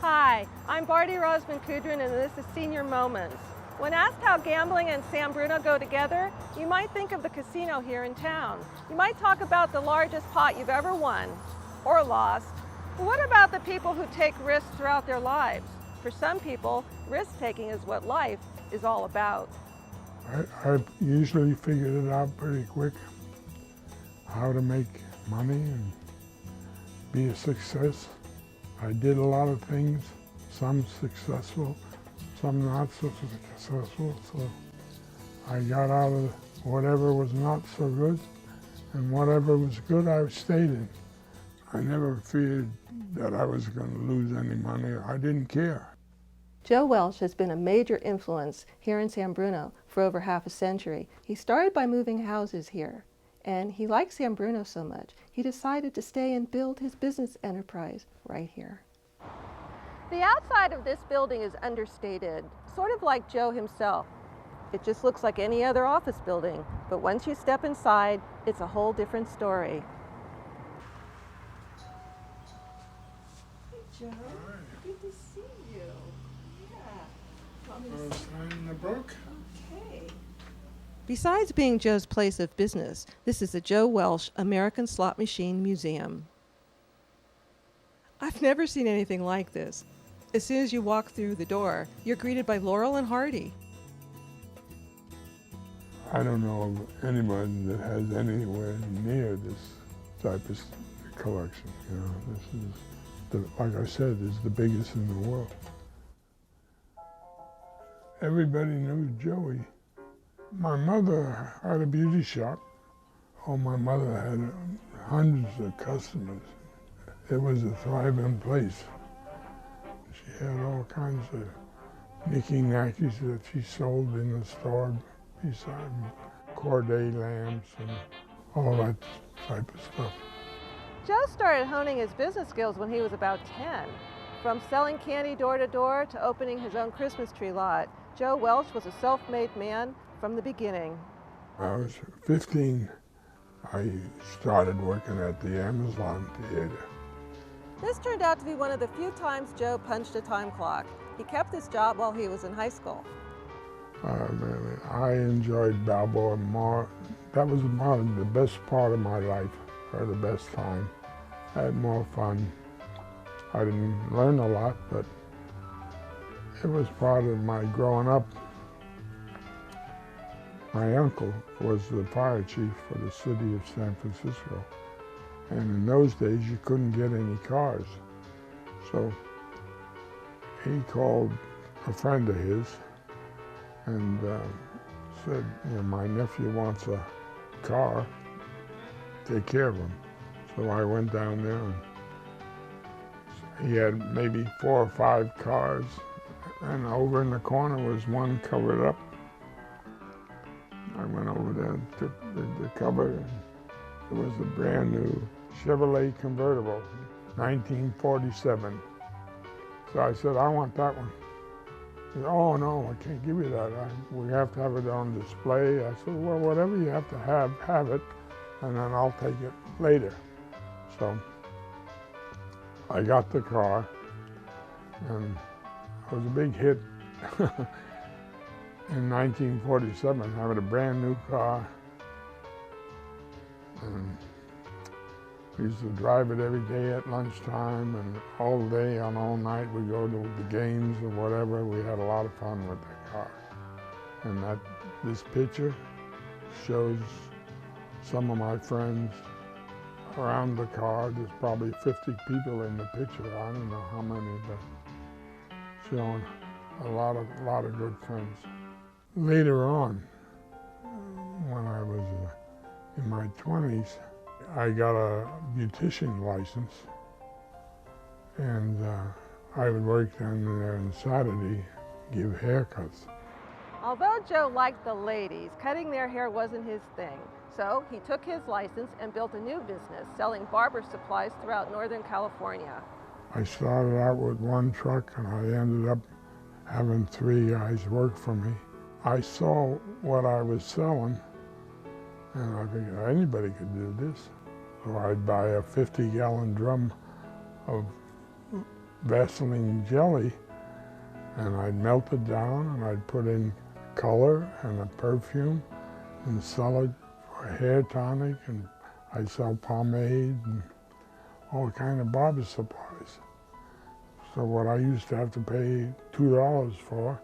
Hi, I'm Barty Rosman-Kudrin, and this is Senior Moments. When asked how gambling and San Bruno go together, you might think of the casino here in town. You might talk about the largest pot you've ever won or lost. But what about the people who take risks throughout their lives? For some people, risk-taking is what life is all about. I usually figured it out pretty quick, how to make money and be a success. I did a lot of things, some successful, some not so successful, so I got out of whatever was not so good, and whatever was good I stayed in. I never feared that I was going to lose any money. I didn't care. Joe Welch has been a major influence here in San Bruno for over half a century. He started by moving houses here, and he liked San Bruno so much, he decided to stay and build his business enterprise right here. The outside of this building is understated, sort of like Joe himself. It just looks like any other office building, but once you step inside, it's a whole different story. Hey Joe, good to see you. Sign the book. Okay. Besides being Joe's place of business, this is the Joe Welch American Slot Machine Museum. I've never seen anything like this. As soon as you walk through the door, you're greeted by Laurel and Hardy. I don't know of anyone that has anywhere near this type of collection. You know, this is, like I said, is the biggest in the world. Everybody knew Joey. My mother had a beauty shop. Oh, my mother had hundreds of customers. It was a thriving place. She had all kinds of knicky-knackies that she sold in the store, beside corday lamps and all that type of stuff. Joe started honing his business skills when he was about 10. From selling candy door to door to opening his own Christmas tree lot, Joe Welch was a self-made man from the beginning. When I was 15, I started working at the Amazon Theater. This turned out to be one of the few times Joe punched a time clock. He kept this job while he was in high school. I enjoyed Balboa more. That was the best part of my life, or the best time. I had more fun. I didn't learn a lot, but it was part of my growing up. My uncle was the fire chief for the city of San Francisco. And in those days, you couldn't get any cars. So he called a friend of his and said, you know, my nephew wants a car, take care of him. So I went down there and he had maybe 4 or 5 cars, and over in the corner was one covered up. I went over there and took the cover, and it was a brand new Chevrolet convertible, 1947. So I said, I want that one. He said, oh no, I can't give you that. We have to have it on display. I said, well, whatever you have to have it, and then I'll take it later. So I got the car, and it was a big hit in 1947, having a brand new car. And we used to drive it every day at lunchtime, and all day and all night we go to the games or whatever. We had a lot of fun with that car. And this picture shows some of my friends around the car. There's probably 50 people in the picture. I don't know how many, but showing a lot of good friends. Later on, when I was in my 20s, I got a beautician license, and I would work down there on Saturday, give haircuts. Although Joe liked the ladies, cutting their hair wasn't his thing. So he took his license and built a new business, selling barber supplies throughout Northern California. I started out with one truck, and I ended up having 3 guys work for me. I saw what I was selling, and I figured anybody could do this. So I'd buy a 50-gallon drum of Vaseline jelly, and I'd melt it down and I'd put in color and a perfume and sell it for hair tonic, and I'd sell pomade and all kind of barber supplies. So what I used to have to pay $2 for,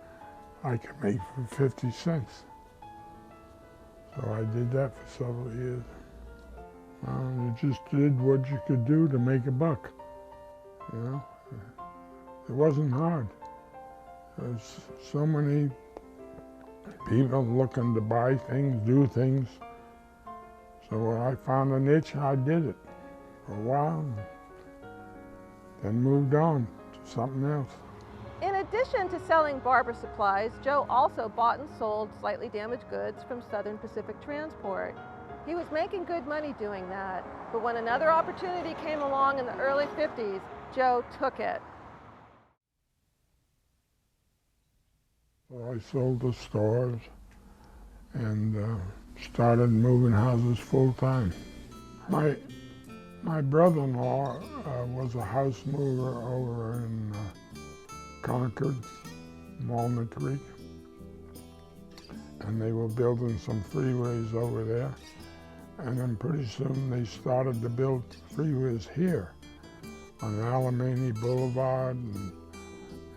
I could make for 50 cents. So I did that for several years. You just did what you could do to make a buck, you know? It wasn't hard. There's so many people looking to buy things, do things. So when I found a niche, I did it for a while, then moved on to something else. In addition to selling barber supplies, Joe also bought and sold slightly damaged goods from Southern Pacific Transport. He was making good money doing that, but when another opportunity came along in the early 50s, Joe took it. So I sold the stores and started moving houses full time. My brother-in-law was a house mover over in Concord, Walnut Creek, and they were building some freeways over there. And then pretty soon they started to build freeways here on Alamany Boulevard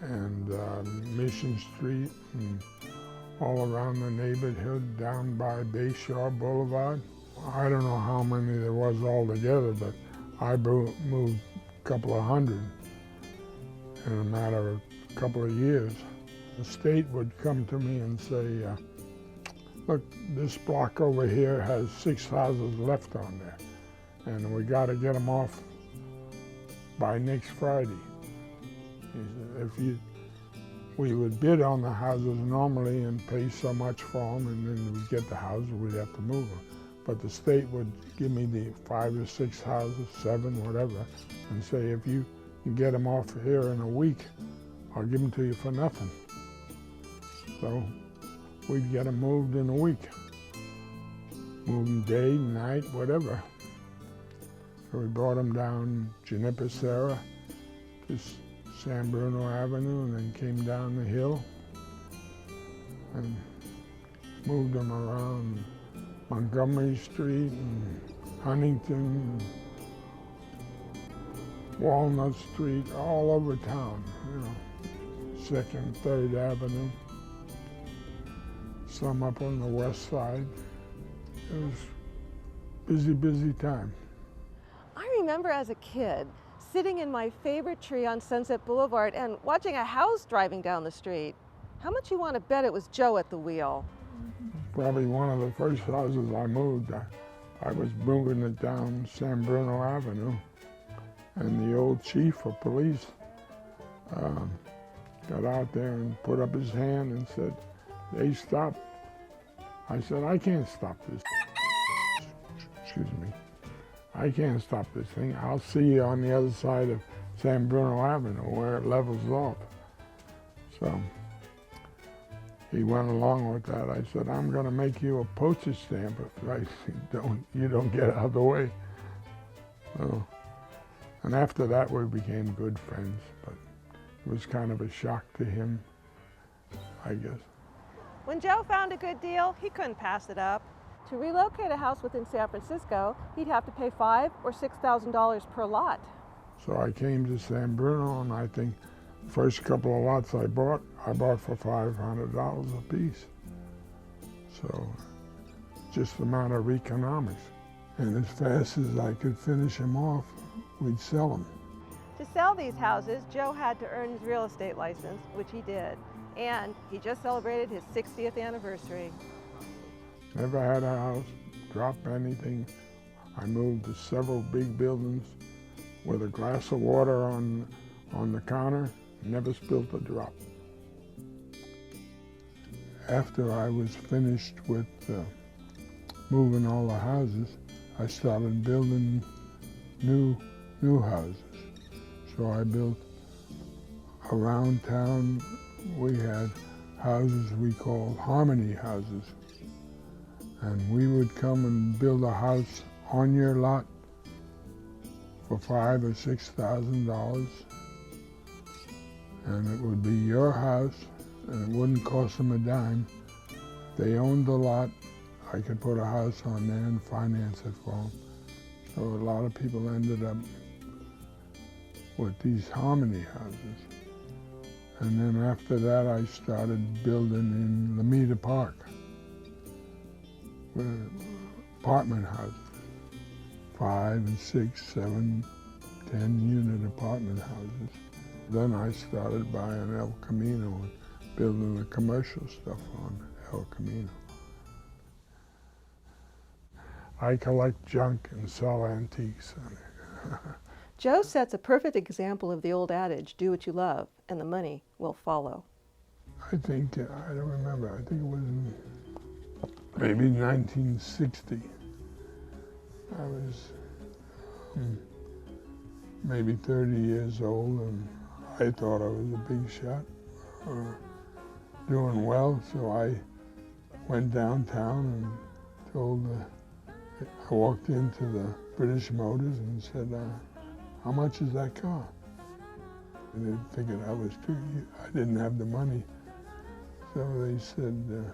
and Mission Street and all around the neighborhood down by Bayshore Boulevard. I don't know how many there was altogether, but I moved a couple of hundred in a matter of a couple of years. The state would come to me and say, look, this block over here has 6 houses left on there, and we got to get them off by next Friday. We would bid on the houses normally and pay so much for them, and then we'd get the houses, we'd have to move them. But the state would give me the 5 or 6 houses, 7, whatever, and say, if you can get them off here in a week, I'll give them to you for nothing. So we'd get them moved in a week. Move them day, night, whatever. So we brought them down Junipero to San Bruno Avenue and then came down the hill and moved them around Montgomery Street and Huntington, Walnut Street, all over town, you know, 2nd, 3rd Avenue, some up on the west side. It was busy, busy time. I remember as a kid sitting in my favorite tree on Sunset Boulevard and watching a house driving down the street. How much you want to bet it was Joe at the wheel? Probably one of the first houses I moved. I was moving it down San Bruno Avenue, and the old chief of police got out there and put up his hand and said, "Hey, stop." I said, "I can't stop this." Excuse me. "I can't stop this thing. I'll see you on the other side of San Bruno Avenue where it levels off." So he went along with that. I said, "I'm going to make you a postage stamp if you don't get out of the way." So, and after that, we became good friends, but it was kind of a shock to him, I guess. When Joe found a good deal, he couldn't pass it up. To relocate a house within San Francisco, he'd have to pay $5,000 or $6,000 per lot. So I came to San Bruno, and I think the first couple of lots I bought for $500 a piece. So just a matter of economics. And as fast as I could finish them off, we'd sell them. To sell these houses, Joe had to earn his real estate license, which he did. And he just celebrated his 60th anniversary. Never had a house, drop anything. I moved to several big buildings with a glass of water on the counter, never spilled a drop. After I was finished with moving all the houses, I started building new houses. So I built around town. We had houses we called Harmony houses. And we would come and build a house on your lot for $5,000 or $6,000. and it would be your house, and it wouldn't cost them a dime. They owned the lot. I could put a house on there and finance it for them. So a lot of people ended up with these Harmony houses. And then after that, I started building in Lameda Park, apartment houses, 5 and 6, 7, 10-unit apartment houses. Then I started buying El Camino and building the commercial stuff on El Camino. I collect junk and sell antiques. Joe sets a perfect example of the old adage, do what you love, and the money will follow. I think, I don't remember, I think it was maybe 1960. I was maybe 30 years old, and I thought I was a big shot, doing well, so I went downtown and told I walked into the British Motors and said, how much is that car? And they figured I was I didn't have the money. So they said,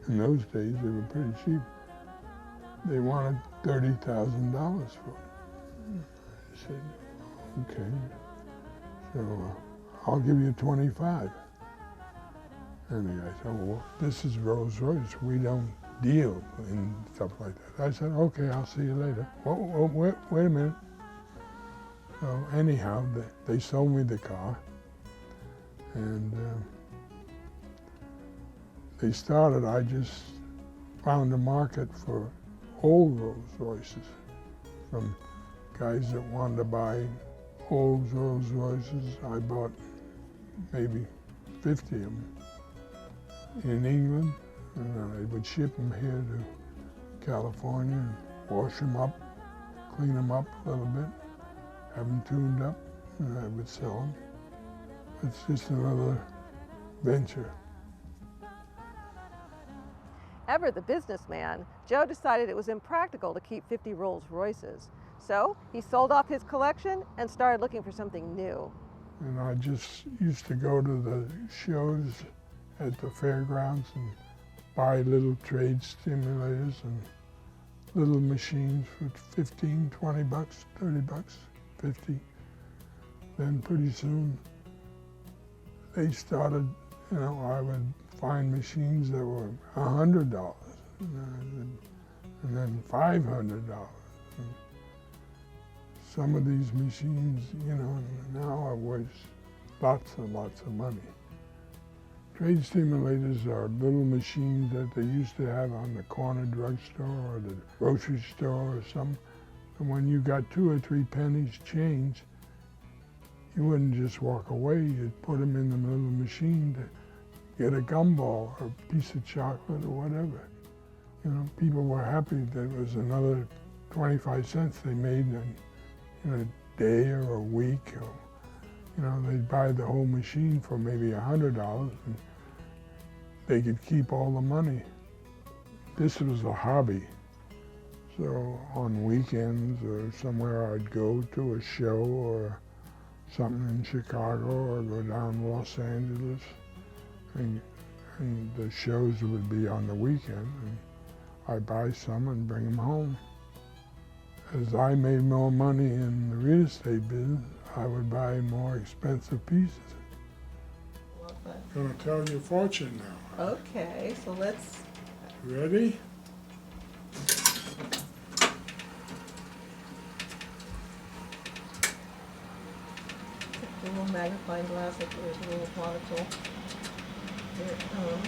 in those days they were pretty cheap. They wanted $30,000 for it. I said, okay, so I'll give you 25. And the guy said, well, this is Rolls Royce. We don't deal in stuff like that. I said, okay, I'll see you later. Wait a minute. So anyhow, they sold me the car, and they started, I just found a market for old Rolls Royces from guys that wanted to buy old Rolls Royces. I bought maybe 50 of them in England, and then I would ship them here to California and wash them up, clean them up a little bit, have them tuned up, and I would sell them. It's just another venture. Ever the businessman, Joe decided it was impractical to keep 50 Rolls Royces. So he sold off his collection and started looking for something new. And I just used to go to the shows at the fairgrounds and buy little trade stimulators and little machines for 15, 20 bucks, 30 bucks, 50. Then pretty soon they started, I would find machines that were $100 and then $500. Some of these machines, now are worth lots and lots of money. Trade stimulators are little machines that they used to have on the corner drugstore or the grocery store or something. And when you got 2 or 3 pennies change, you wouldn't just walk away. You'd put them in the little machine to get a gumball or a piece of chocolate or whatever. People were happy that it was another 25 cents they made in a day or a week. Or, they'd buy the whole machine for maybe $100 and they could keep all the money. This was a hobby. So on weekends or somewhere I'd go to a show or something in Chicago or go down to Los Angeles, and the shows would be on the weekend, and I'd buy some and bring them home. As I made more money in the real estate business, I would buy more expensive pieces. Love that. I'm going to tell you a fortune now. Okay, so let's... Ready? A little magnifying glass, like there's a little particle. Here it comes.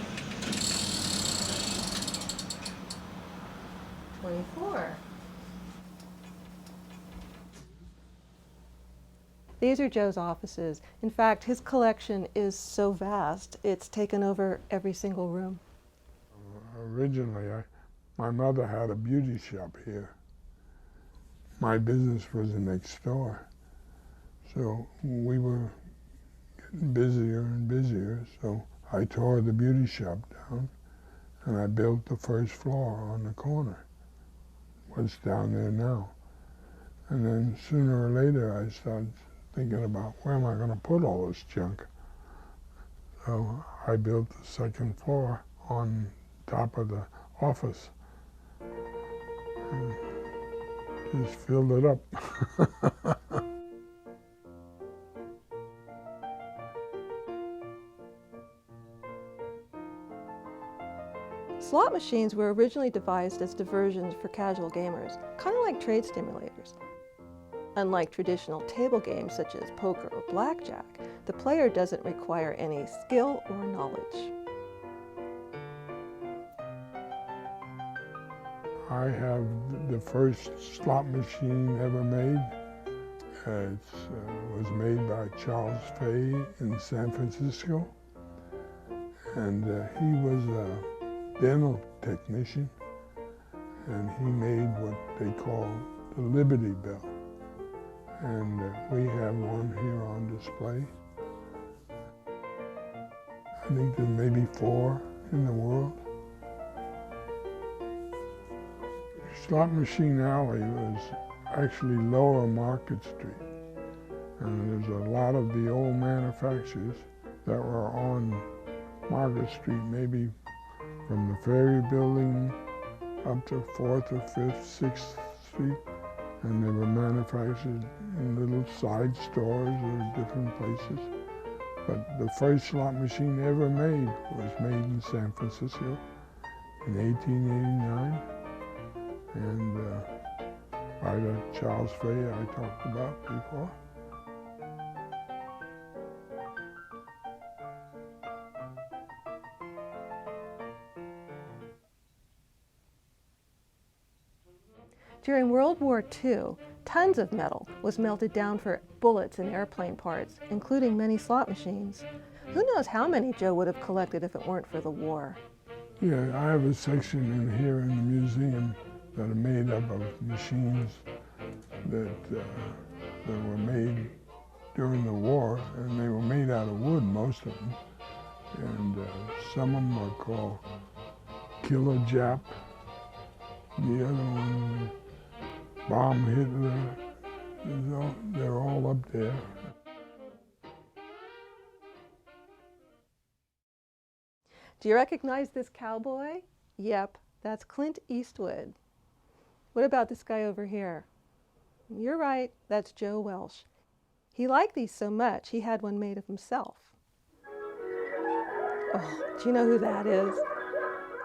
24. These are Joe's offices. In fact, his collection is so vast, it's taken over every single room. Originally, my mother had a beauty shop here. My business was next door. So we were getting busier and busier, so I tore the beauty shop down and I built the first floor on the corner. What's down there now. And then sooner or later I started thinking about where am I going to put all this junk. So I built the second floor on top of the office and just filled it up. Slot machines were originally devised as diversions for casual gamers, kind of like trade stimulators. Unlike traditional table games such as poker or blackjack, the player doesn't require any skill or knowledge. I have the first slot machine ever made. It was made by Charles Fay in San Francisco, and he was a dental technician, and he made what they call the Liberty Bell, and we have one here on display. I think there may be 4 in the world. Slot Machine Alley was actually Lower Market Street, and there's a lot of the old manufacturers that were on Market Street, maybe from the Ferry Building up to 4th or 5th, 6th Street, and they were manufactured in little side stores or different places. But the first slot machine ever made was made in San Francisco in 1889, and by the Charles Fay I talked about before. During World War II, tons of metal was melted down for bullets and airplane parts, including many slot machines. Who knows how many Joe would have collected if it weren't for the war? Yeah, I have a section in here in the museum that are made up of machines that were made during the war, and they were made out of wood, most of them. And some of them are called Killer Jap. The other one, Bomb Hitler. They're all up there. Do you recognize this cowboy? Yep, that's Clint Eastwood. What about this guy over here? You're right, that's Joe Welch. He liked these so much, he had one made of himself. Oh, do you know who that is?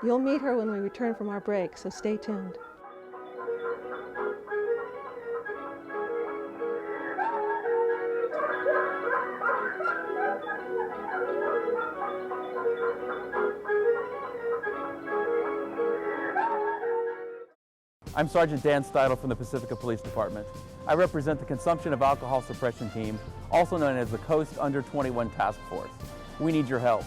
You'll meet her when we return from our break, so stay tuned. I'm Sergeant Dan Steidle from the Pacifica Police Department. I represent the Consumption of Alcohol Suppression Team, also known as the Coast Under 21 Task Force. We need your help.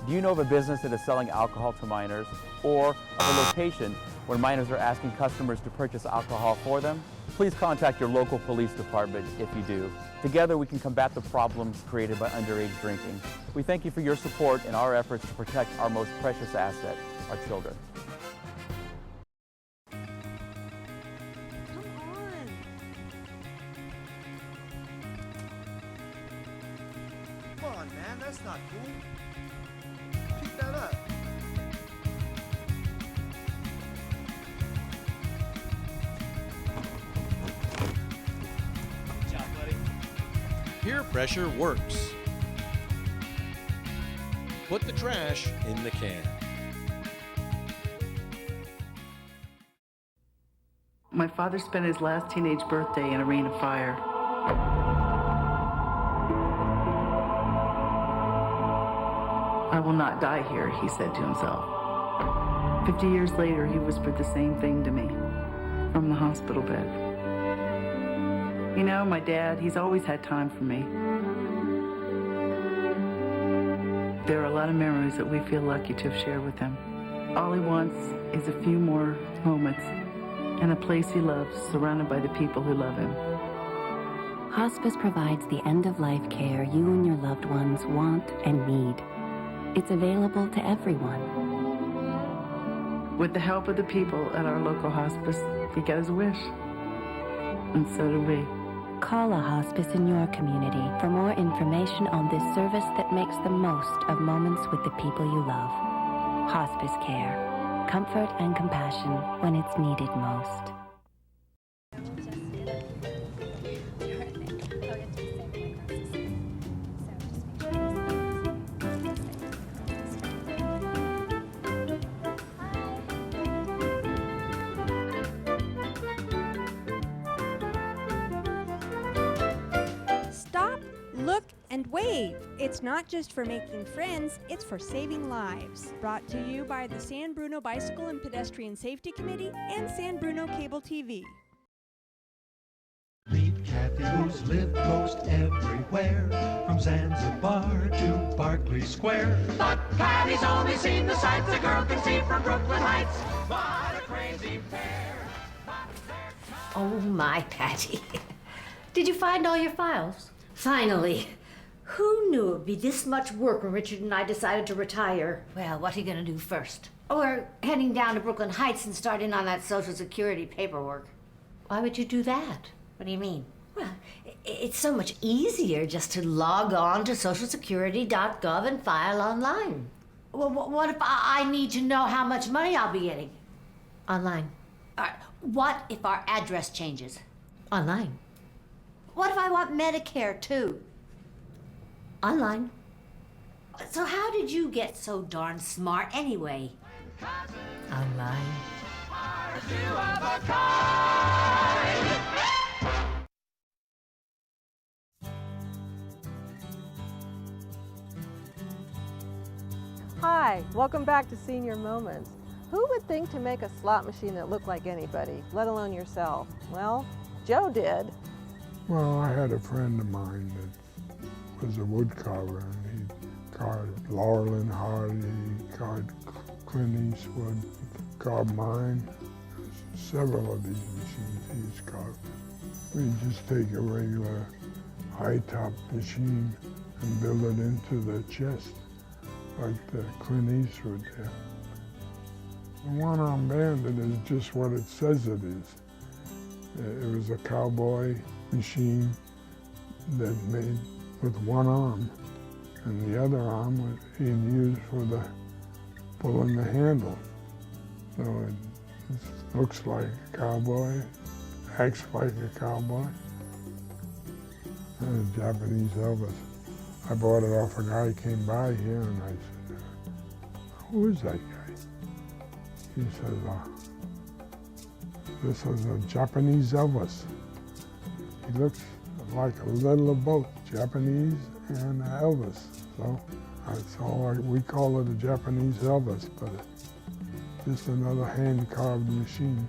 Do you know of a business that is selling alcohol to minors, or of a location where minors are asking customers to purchase alcohol for them? Please contact your local police department if you do. Together we can combat the problems created by underage drinking. We thank you for your support in our efforts to protect our most precious asset, our children. Come on, man, that's not cool. Keep that up. Good job, buddy. Peer pressure works. Put the trash in the can. My father spent his last teenage birthday in a ring of fire. I will not die here, he said to himself. 50 years later, he whispered the same thing to me from the hospital bed. You know, my dad, he's always had time for me. There are a lot of memories that we feel lucky to have shared with him. All he wants is a few more moments and a place he loves, surrounded by the people who love him. Hospice provides the end-of-life care you and your loved ones want and need. It's available to everyone. With the help of the people at our local hospice, he got his wish. And so did we. Call a hospice in your community for more information on this service that makes the most of moments with the people you love. Hospice care. Comfort and compassion when it's needed most. Stop, look, and wave. It's not just for making friends, it's for saving lives. Brought to you by the San Bruno Bicycle and Pedestrian Safety Committee and San Bruno Cable TV. Meet Kathy, who's lived most everywhere, from Zanzibar to Berkeley Square. But Kathy's only seen the sights a girl can see from Brooklyn Heights. What a crazy pair. Oh my, Patty. Did you find all your files? Finally. Who knew it'd be this much work when Richard and I decided to retire? Well, what are you gonna do first? We're heading down to Brooklyn Heights and starting on that Social Security paperwork. Why would you do that? What do you mean? Well, it's so much easier just to log on to socialsecurity.gov and file online. Well, what if I need to know how much money I'll be getting? Online. What if our address changes? Online. What if I want Medicare too? Online. So how did you get so darn smart anyway? Online. Hi, welcome back to Senior Moments. Who would think to make a slot machine that looked like anybody, let alone yourself? Well, Joe did. Well, I had a friend of mine that was a wood carver, and he carved Laurel and Hardy, he carved Clint Eastwood, carved mine. Several of these machines he's carved. We just take a regular high-top machine and build it into the chest, like the Clint Eastwood did. The one-arm bandit is just what it says it is. It was a cowboy machine that made with one arm, and the other arm was he'd use for the pulling the handle. So it looks like a cowboy, acts like a cowboy. And a Japanese Elvis. I bought it off a guy who came by here, and I said, "Who is that guy?" He said, "This is a Japanese Elvis. He looks like a little of both, Japanese and Elvis." So that's all we call it, a Japanese Elvis, but it's just another hand-carved machine.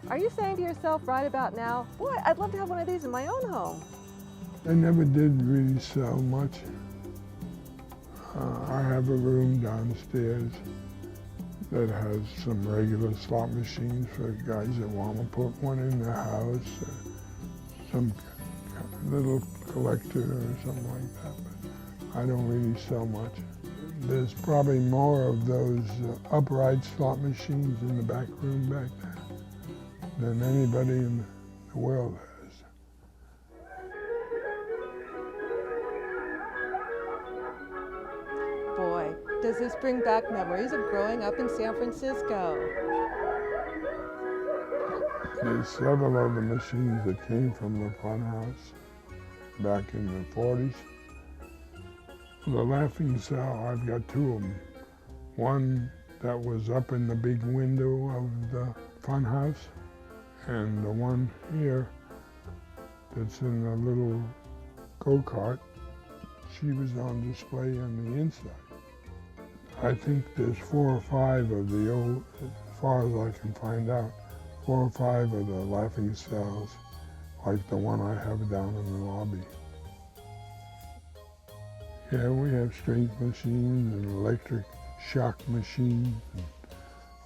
Are you saying to yourself right about now, boy, I'd love to have one of these in my own home? They never did really sell much. I have a room downstairs that has some regular slot machines for guys that want to put one in their house, some little collector or something like that, but I don't really sell much. There's probably more of those upright slot machines in the back room back there than anybody in the world has. Boy, does this bring back memories of growing up in San Francisco. There's several of the machines that came from the fun house back in the 40s. The laughing cell, I've got two of them. One that was up in the big window of the fun house, and the one here that's in the little go-kart, she was on display on the inside. I think there's 4 or 5 of the old, as far as I can find out, 4 or 5 of the laughing cells, like the one I have down in the lobby. Yeah, we have strength machines and electric shock machines and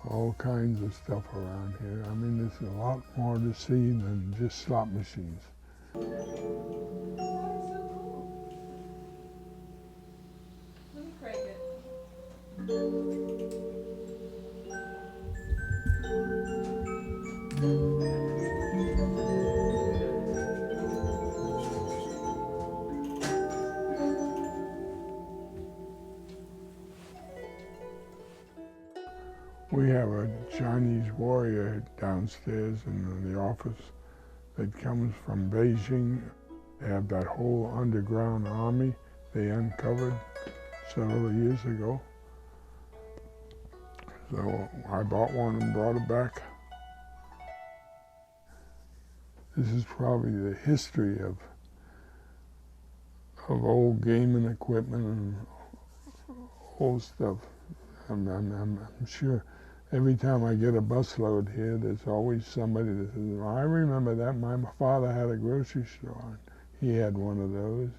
all kinds of stuff around here. I mean, there's a lot more to see than just slot machines. Let me crank it. We have a Chinese warrior downstairs in the office that comes from Beijing. They have that whole underground army they uncovered several years ago. So I bought one and brought it back. This is probably the history of old gaming equipment and old stuff. I'm sure every time I get a busload here, there's always somebody that says, well, I remember that. My father had a grocery store, and he had one of those,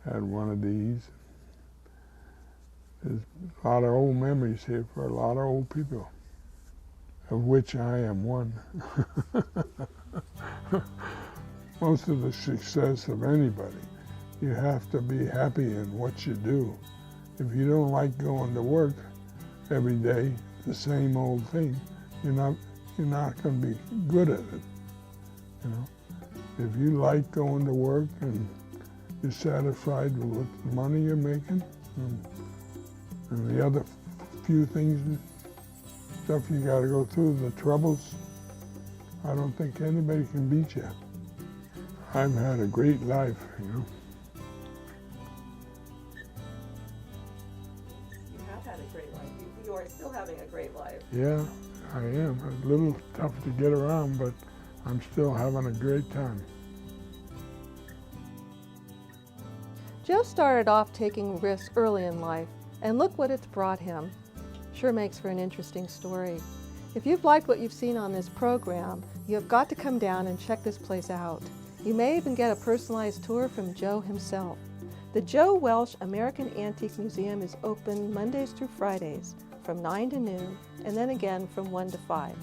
and had one of these. There's a lot of old memories here for a lot of old people, of which I am one. Most of the success of anybody, you have to be happy in what you do. If you don't like going to work every day, the same old thing, you're not going to be good at it. You know, if you like going to work and you're satisfied with the money you're making, and the other few things, stuff you got to go through, the troubles, I don't think anybody can beat you. I've had a great life, you know. You have had a great life. You are still having a great life. Yeah, I am. A little tough to get around, but I'm still having a great time. Joe started off taking risks early in life, and look what it's brought him. Sure makes for an interesting story. If you've liked what you've seen on this program, you have got to come down and check this place out. You may even get a personalized tour from Joe himself. The Joe Welch American Antique Museum is open Mondays through Fridays from 9 to noon, and then again from 1 to 5.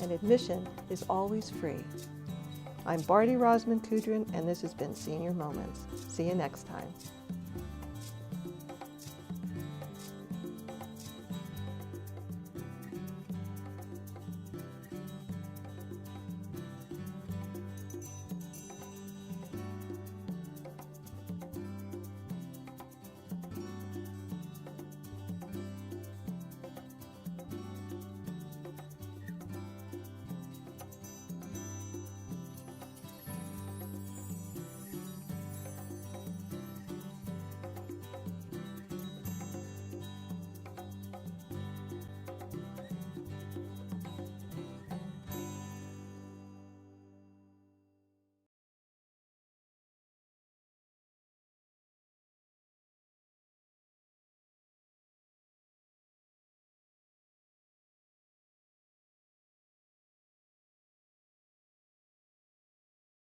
And admission is always free. I'm Barty Rosman Kudrin, and this has been Senior Moments. See you next time.